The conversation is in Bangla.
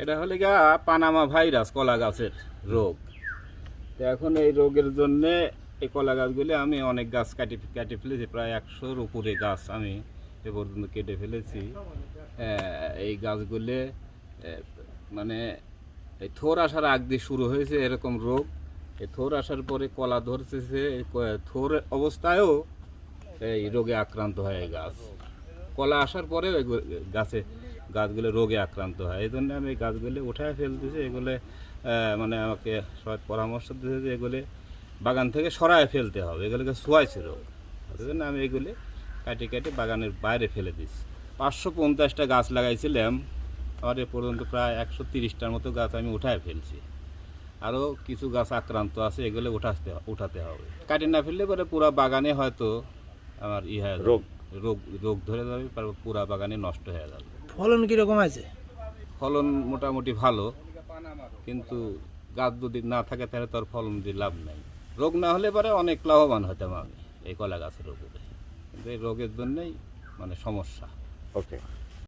এটা হলে গা পানামা ভাইরাস কলা গাছের রোগ। তো এখন এই রোগের জন্যে এই কলা গাছগুলি আমি অনেক গাছ কেটে ফেলেছি, প্রায় 100-র উপরে গাছ আমি এ পর্যন্ত কেটে ফেলেছি। এই গাছগুলি মানে এই থোর আসার আগ দিয়ে শুরু হয়েছে এরকম রোগ। এই থোর আসার পরে কলা ধরতেছে, থোর অবস্থায়ও এই রোগে আক্রান্ত হয় এই গাছ। কলা আসার পরেও গাছগুলো রোগে আক্রান্ত হয়। এই জন্য আমি এই গাছগুলি উঠায় ফেলতেছি। এগুলো মানে আমাকে সবাই পরামর্শ দিয়েছে যে এগুলি বাগান থেকে সরায় ফেলতে হবে, এগুলোকে ছোঁয়াইছে রোগ। এই জন্য আমি এগুলি কাটে বাগানের বাইরে ফেলে দিচ্ছি। 550টা গাছ লাগাইছিলাম, আমার এ পর্যন্ত প্রায় 130টার মতো গাছ আমি উঠায় ফেলছি। আরও কিছু গাছ আক্রান্ত আছে, এগুলো উঠাতে হবে। কাটে না ফেললে পরে পুরো বাগানে হয়তো আমার রোগ ধরে যাবে, পুরা বাগানে নষ্ট হয়ে যাবে। ফলন কিরকম আছে? ফলন মোটামুটি ভালো, কিন্তু গাছ যদি না থাকে তাহলে তার ফলন দিয়ে লাভ নাই। রোগ না হলে পরে অনেক লাভবান হতাম আমি এই কলা গাছের উপরে, কিন্তু এই রোগের জন্যই মানে সমস্যা। ওকে।